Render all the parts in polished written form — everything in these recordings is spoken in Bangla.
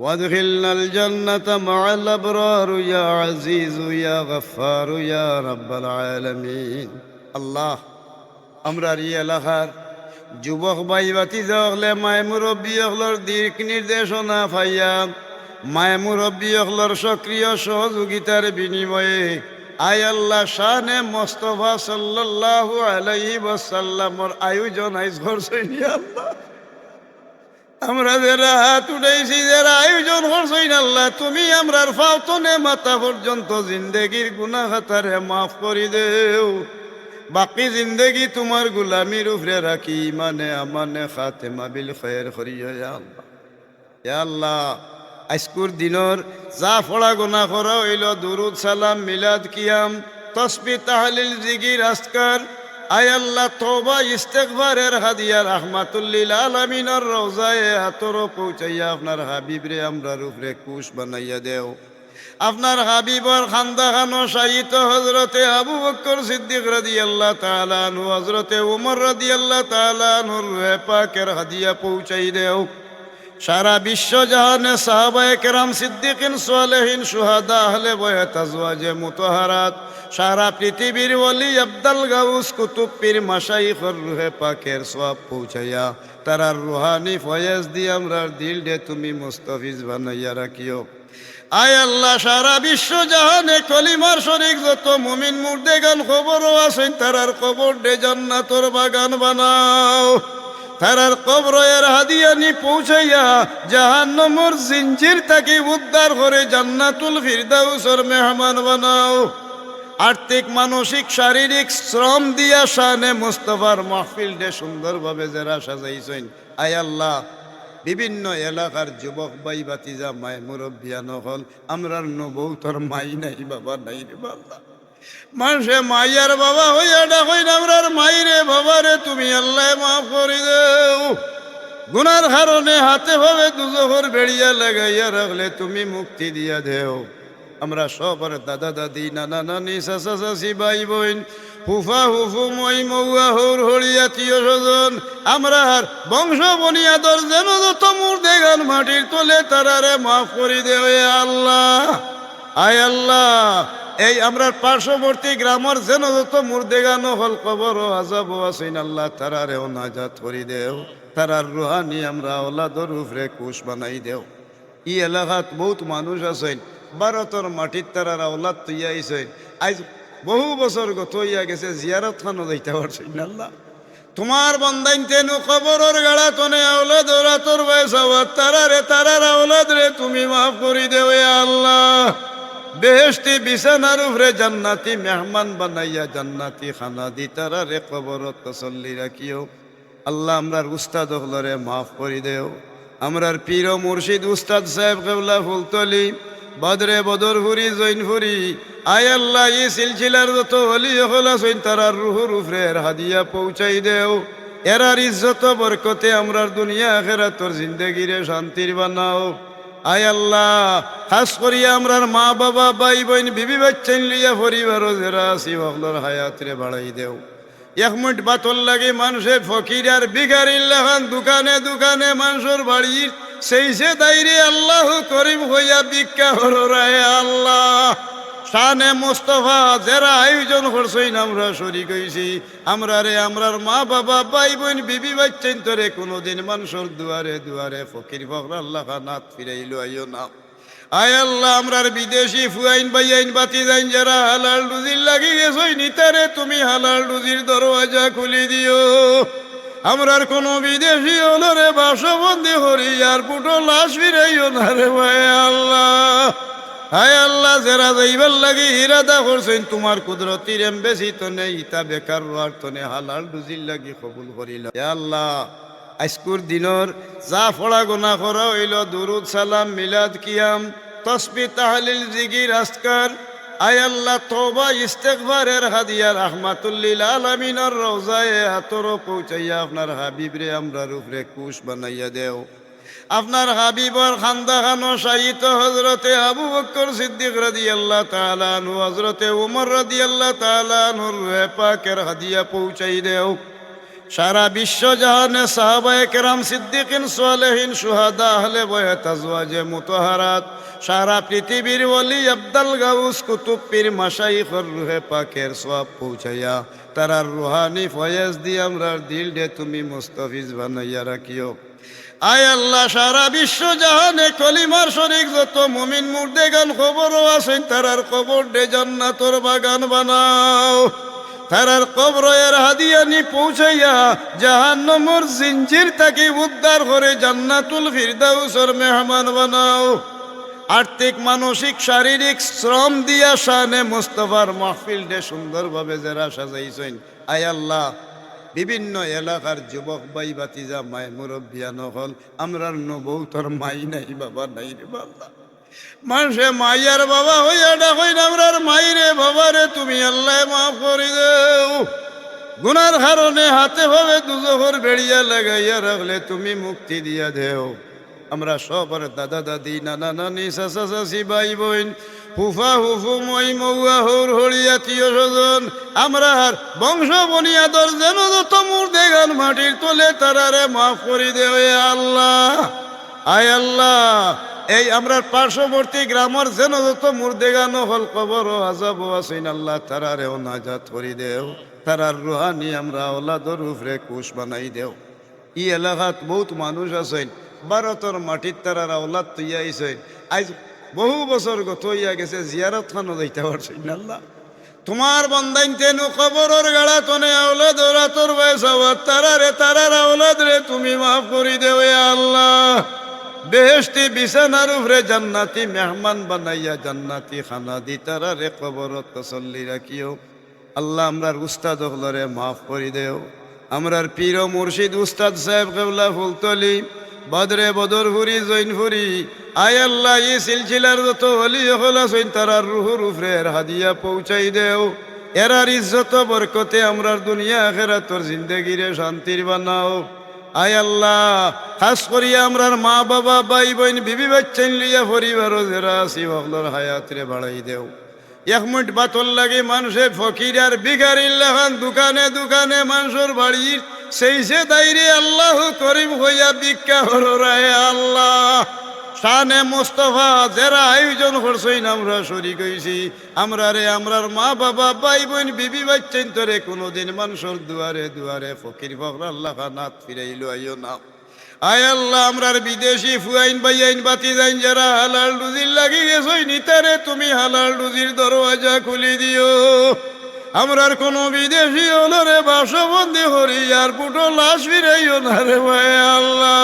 وادخلنا الجنة مع الأبرار يا عزيز يا غفار يا رب العالمين الله আমরার এই এলাকার যুবক ভাই ভাতিজা হলে মায় মুরব্বী হলর দিক নির্দেশনা পাইয়া মায় মুরব্বী হলর সক্রিয় সহযোগিতার বিনিময়ে আয় আল্লাহ শানে মুস্তাফা সাল্লাল্লাহু আলাইহি ওয়াসাল্লামর আয়োজন আইজ করছেন আল্লাহ। আমরা যারা হাত উঠাইছি, যারা আয়োজন করছেন আল্লাহ, তুমি আমরার ফাওতনে মাথা পর্যন্ত জিন্দেগির গুনাহ খাতারে মাফ করে দেও। বাকি জিন্দেগি তোমার গুলামির উপরে রাখি ইমানে আমানে খাতেমা বিল খায়ের করিও ইয়া আল্লাহ। ইয়া আল্লাহ, আজকুর দিনর যা ফড়া গুনাহ করা হইল, দুরুদ সালাম মিলাদ কিয়াম তসবিহ তাহলিল জিকির আজকার, আয় আল্লাহ তওবা ইস্তেগফারের হাদিয়া রাহমাতুল লিল আলামিনের রওজায়ে আতর পৌঁছাইয়া আপনার হাবিবরে আমরার উপরে কুশ বানাইয়া দেও। আপনার হাবিবর খানদাখানো শাহিত হজরতে আবু বকর সিদ্দিক রাদিয়াল্লাহু তাআলা আনহু, হজরতে উমর রাদিয়াল্লাহু তাআলা আনহুর রূহে পাকের হাদিয়া পৌঁছাই দেও। সারা বিশ্ব জাহানে সাহাবায়ে কেরাম, সিদ্দিকিন, সালেহিন, শুহাদা, আহলে বায়ত, আজওয়াজে মুতাহারাত, সারা পৃথিবীর ওলি, আব্দাল গাউস, কুতুব, পীর, মাশাইখর রূহে পাকের সওয়াব পৌঁছাইয়া তারার রুহানি ফয়েজ দিয়ে আমরার দিল দে তুমি মুস্তাফিজ বানাইয়া রাখিও। আয় আল্লাহ, সারা বিশ্ব জাহানে কলিমার শরীক যত মুমিন মুর্দেগান খবরও আছেন, তারার কবর দে জান্নাতর বাগান বানাও। তারার কবরের হাদিয়ানি পৌঁছাইয়া জাহান্নামের জিঞ্জির থেকে উদ্ধার করে জান্নাতুল ফিরদাউসের মেহমান বানাও। আর্থিক, মানসিক, শারীরিক শ্রম দিয়া শানে মুস্তাফার মাহফিল দে সুন্দরভাবে যারা সাজাইছেন, আয় আল্লাহ বিভিন্ন এলাকার যুবক ভাই বাতিজা মায় মুরব্বিয়ান হল, আমরার নবৌতর মাই নাই, বাবা নাই রে বাবা। মানুষে মাইয়ার বাবা হইয়া ডাকইন আমরার মাইরে বাবারে তুমি আল্লাহ মাফ করে দেও। গুনার কারণে হাতে ভাবে দুজোহর বেড়িয়া লাগাইয়া রাখলে তুমি মুক্তি দিয়া দেও। আমরা সবার দাদা দাদি, নানা নানি, চাচা চাচি, ভাই বোন, ফুফা হুফু, মই মৌয়া, হৌর হরিয়াতীয় স্বজন, আমরার বংশ বনিয়াদর যেন যত মুর্দে গান মাটির তোলে তারারে মাফ করে দেও আল্লাহ। আয় আল্লাহ, এই আমরার পার্শ্ববর্তী গ্রামের যেন যত মুর্দেগান হল কবর ও আজাব আছেন আল্লাহ, তারারেও নাজাত করি দেও। তারার রুহানি আমরা ওলাদর উপরে কুশ বানাই দেও। ই এলাকাত বহুত মানুষ আছেন, ভারতের মাটির তারার ওলাদ তৈয়া আইছেন, আজ বহু বছর গত হইয়া গেছে, জিয়ারত খানো যাইতে পারছেন আল্লাহ। তোমার বন্দাইন তেনু কবরের গাড়া তনে আওলাদ ওরা তোর বয়স তারারে তারার আওলাদ রে তুমি মাফ করি দেও আল্লাহ। বেহেশতি বিছানার উপরে জান্নাতি মেহমান বানাইয়া জান্নাতি খানা দি তারারে কবরত তসল্লি রাখিও আল্লাহ। আমরার উস্তাদ হলরে মাফ করি দেও। আমরার পীর ও মুর্শিদ উস্তাদ সাহেব কেবলা ফুলতলি, বদরে বদরপুরি, জৈনপুরি, আয় আল্লাহ ই সিলসিলার যত অলি হল আছেন তারার রুহুর উপরে হাদিয়া পৌঁছাই দেও। এরার ইজ্জত বরকতে আমরার দুনিয়া আখিরাতর জিন্দেগিরে শান্তির বানাও। আয় আল্লাহ, খাস করিয়া আমরার মা বাবা, ভাই বোন, বিবি বাচ্চাইন লইয়া পরিবারও যারা আছি ওগুলোর হায়াতরে বাড়াই দেও। এক মিনিট বাতল লাগে মানুষের ফকির আর ভিখারির লেখান দোকানে দোকানে মানুষের বাড়ির সেই সে দাইরে আল্লাহ করিম হইয়া ভিক্ষা হরায় আল্লাহ। শানে মুস্তাফা যারা আয়োজন করছেন আমরা শরীক হইছি, আমরা রে আমরার মা বাবা, ভাই বোন, বিবি বাচ্চাইন তোরে কোনোদিন মানুষের দুয়ারে দুয়ারে ফকির ফকর আল্লাহ নাথ ফিরাইলো আইও না। আয় আল্লাহ, আমরার বিদেশি ফুয়াইন বাইয়াইন বাতি যাইন যারা হালাল রুজির লাগি গেছই নিতারে তুমি হালাল রুজির দরওয়াজা খুলি দিও। আমরার কোন বিদেশি হলরে বাসবন্দি হরি এয়ারপোর্টও লাশ ফিরাইও না রে ভাই আল্লাহ। হায় আল্লাহ, যারা যাইবার লাগি ইরাদা করছেন তোমার কুদরতির এমবেসি তো নেই, তা বেকার রোয়ার তনে হালাল রুজির লাগি কবুল করিল আল্লাহ। আজকুর দিনর যা ফড়া গোনা করা হইল, দুরুদ সালাম মিলাদ কিয়াম তসবিহ তাহলিল জিকির আজকার, আয় আল্লাহ তওবা ইস্তেগফারের হাদিয়া রাহমাতুল লিল আলামিনের রওজায়ে আতর পৌঁছাইয়া আপনার হাবিবরে আমরার উপরে কুশ বানাইয়া দেও। আপনার হাবিবর খানদাখানো শাহিত হজরতে আবু বকর সিদ্দিক রাদিয়াল্লাহু তাআলা আনহু, হজরতে উমর রাদিয়াল্লাহু তাআলা আনহুর রূহে পাকের হাদিয়া পৌঁছাই দেও। সারা বিশ্ব জাহানে সাহাবায়ে কেরাম, সিদ্দিকিন, সালেহিন, শুহাদা, আহলে বায়াত, আজওয়াজে মুতাহারাত, সারা পৃথিবীর ওলি, আব্দাল গাউস, কুতুব, পীর, মাশাইখর রুহে পাকের সওয়াব পৌঁছাইয়া তারার রুহানি ফয়েজ দিয়ে আমরার দিল দে তুমি মুস্তাফিজ বানাইয়া রাখিও। আয় আল্লাহ, সারা বিশ্ব জাহানে কলিমার শরীক যত মুমিন মুর্দেগান খবরও আছেন, তারার কবর দে জান্নাতর বাগান বানাও। তারার কবরের হাদিয়ানি পৌঁছাইয়া জাহান্নামের জিঞ্জির থেকে উদ্ধার করে জান্নাতুল ফিরদাউসের মেহমান বানাও। আর্থিক, মানসিক, শারীরিক শ্রম দিয়া শানে মুস্তাফার মাহফিল দে সুন্দরভাবে যারা সাজাইছেন, আয় আল্লাহ, বিভিন্ন এলাকার যুবক ভাই বাতিজা, মায় মুরব্বিয়ান হল, আমরার নবৌতর মাই নাই, বাবা নাই রে বাবা। মানুষে মাইয়ার বাবা হইয়া ডাকইন আমরার মাইরে বাবারে তুমি আল্লাহ মাফ করে দেও। গুনার কারণে হাতে ভাবে দুজোহর বেড়িয়া লাগাইয়া রাখলে তুমি মুক্তি দিয়া দেও। আমরা সবার দাদা দাদি, নানা নানি, চাচা চাচি, ভাই বোন, ফুফা হুফু, মই মৌয়া, হৌর হরিয়াতীয় স্বজন, আমরা বংশ বনিয়াদর যেন যত মুর্দে গান মাটির তোলে তারারে মাফ করে দেও এ আল্লাহ। আয় আল্লাহ, এই আমরা পার্শ্ববর্তী গ্রামের যেন যত মুর্দেগান হল কবর ও আজাব আছেন, আল্লাহ তারারেও নাজাত করি দেও। তারার রুহানি আমরা ওলাদর উপরে কুশ বানাই দেও। ই এলাকাত বহুত মানুষ আছেন, ভারতের মাটির তারার ওলাদ তৈয়া আইছেন, আজ বহু বছর গত হইয়া গেছে, জিয়ারত খানো যাইতে পারছেন না। আল্লাহ তোমার বন্দাইন তেনু কবরের গাড়া তনে আওলাদ ওরা তোর বয়স তারারে তারার আওলাদ রে তুমি মাফ করি দেও এ আল্লাহ। বেহেশতি বিছানার উপরে জান্নাতি মেহমান বানাইয়া জান্নাতি খানা দি তারারে কবরত তসল্লি রাখিও। আল্লাহ আমরার উস্তাদ হলরে মাফ করি দেও। আমরার পীর ও মুর্শিদ উস্তাদ সাহেব কেবলা ফুলতলি, বদরে বদরপুরি, জৈনপুরি, আয় আল্লাহ, এই সিলসিলার যত অলি হল আছেন তারার রুহুর উপরে হাদিয়া পৌঁছাই দেও। এরার ইজ্জত বরকতে আমরার দুনিয়া আখিরাতর জিন্দেগিরে শান্তির বানাও। আয় আল্লাহ, খাস করিয়া আমরার মা বাবা, ভাই বোন, বিবি বাচ্চান লিয়া পরিবারও যারা আছি ওগুলোর হায়াতরে বাড়াই দেও। এক মিনিট বাতল লাগে মানুষে ফকির আর ভিখারির লেখান দোকানে দোকানে মানুষের বাড়ির সেই সে দাইরে আল্লাহ করিম হইয়া ভিক্ষা হরায় আল্লাহ। শানে মুস্তফা যারা আয়োজন করছেন আমরা শরীক হইছি, আমরা রে আমরার মা বাবা, ভাই বোন, বিবি বাচ্চান তোরে কোনোদিন মানুষের দুয়ারে দুয়ারে ফকির ফকর আল্লাহ নাথ ফিরাইলো আইও না। আয় আল্লাহ, আমরার বিদেশি ফুয়াইন বাইয়াইন বাতি যাইন যারা হালাল রুজির লাগি গেছই নিতারে তুমি হালাল রুজির দরওয়াজা খুলি দিও। আমরার কোন বিদেশি হলরে বাসবন্দি হরি এয়ারপোর্টও লাশ ফিরাইও না রে ভাই আল্লাহ।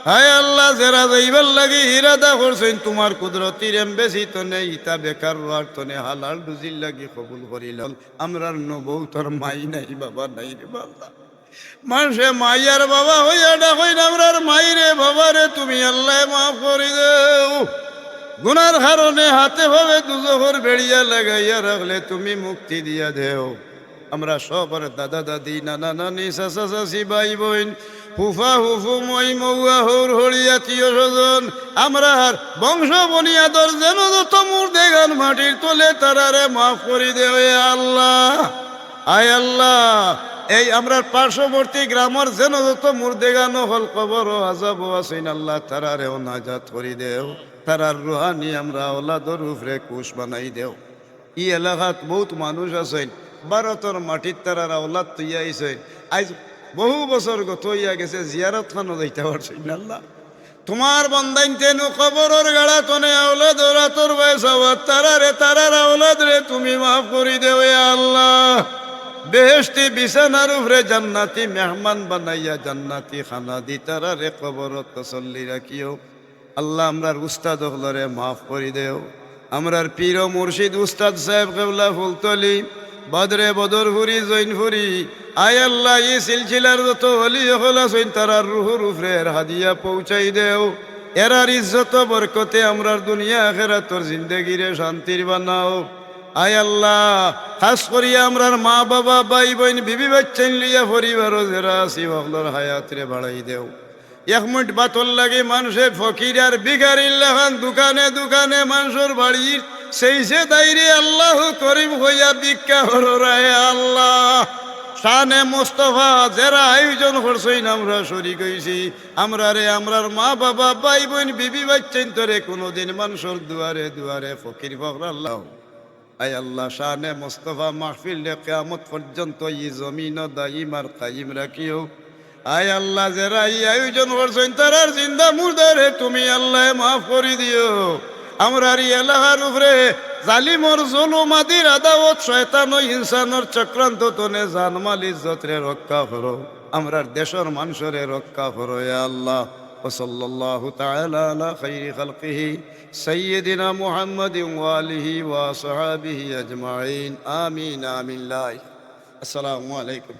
হায় আল্লাহ, যারা যাইবার লাগি ইরাদা করছেন তোমার কুদরতির এমবেসি তো নেই, তা বেকার রোয়ার তনে হালাল রুজির লাগি কবুল করিলাম। আমরার নবৌতর মাই নাই, বাবা নাই রে বাবা। মানুষে মাইয়ার বাবা হইয়া ডাকইন আমরার মাইরে বাবারে তুমি আল্লাহ মাফ করে দেও। গুনার কারণে হাতে ভাবে দুজোহর বেড়িয়া লাগাইয়া রাখলে তুমি মুক্তি দিয়া দেও। আমরা সবার দাদা দাদি, নানা নানি, চাচা চাচি, ভাই বোন, ফুফা হুফু, মই মৌয়া, হৌর হরিয়াতীয় স্বজন, আমরা বংশ বনিয়াদর যেন যত মুর্দে গান মাটির তোলে তারারে মাফ করে দেও এ আল্লাহ। আয় আল্লাহ, এই আমরা পার্শ্ববর্তী গ্রামের যেন যত মুর্দেগান হল কবর ও আজাব আছেন, আল্লাহ তারারেও নাজাত করি দেও। তারার রুহানি আমরা ওলাদর উপরে কুশ বানাই দেও। ই এলাকাত বহুত মানুষ আছেন, ভারতের মাটির তারার ওলাদ তৈয়া আইছে, আজ বহু বছর গত হইয়া গেছে, জিয়ারত খানো যাইতে পারছেন না। আল্লাহ তোমার বন্দাইন তেনু কবরের গাড়া তনে আওলাদ ওরা তোর বয়স তারারে তারার আওলাদ রে তুমি মাফ করি দেও এ আল্লাহ। বেহেশতি বিছানার উপরে জান্নাতি মেহমান বানাইয়া জান্নাতি খানা দি তারারে কবরত তসল্লি রাখিও। আল্লাহ আমরার উস্তাদ হলরে মাফ করি দেও। আমরার পীর ও মুর্শিদ উস্তাদ সাহেব কেবলা ফুলতলি, বদরে বদরপুরি, জৈনপুরি, আয় আল্লাহ, এই সিলসিলার যত অলি হল আছেন তারার রুহুর উপরে হাদিয়া পৌঁছাই দেও। এরার ইজ্জত বরকতে আমরার দুনিয়া আখিরাতর জিন্দেগিরে শান্তির বানাও। আয় আল্লাহ, খাস করিয়া আমরার মা বাবা, ভাই বোন, বিবি বাচ্চান লিয়া পরিবারও যারা আছি ওগুলোর হায়াতরে বাড়াই দেও। এক মিনিট বাতল লাগে মানুষে ফকির আর ভিখারির লেখান দোকানে দোকানে মানুষের বাড়ির সেই সে দাইরে আল্লাহ করিম হইয়া ভিক্ষা হরায় আল্লাহ। শানে মুস্তফা যারা আয়োজন করছই আমরা শরীক হইছি আমরা রে আমরার মা বাবা ভাই বোন বিবি বাচ্চাইন তোরে কোনোদিন মানুষের দুয়ারে দুয়ারে ফকির ফকরাল্লাহ আয় আল্লাহ শানে মুস্তফা মাহফিল রে কিয়ামত পর্যন্ত ই জমিন দাইম আর কাইম রাখিও আয় আল্লাহ যারা এই আয়োজন করছেন তারার জিন্দা মুর্দারে তুমি আল্লাহ মাফ করে দিও আমরার এই এলাকার উপরে জালিমর জুলুমাদির আদাওয়াত শয়তান ও ইনসানের চক্রান্ত তনে জানমাল ইজ্জতরে রক্ষা করো আমরার দেশের মানুষরে রক্ষা করো ইয়া আল্লাহ وصلى الله تعالى على خير خلقه سيدنا محمد وآله وصحابه أجمعين آمين آمين لا السلام عليكم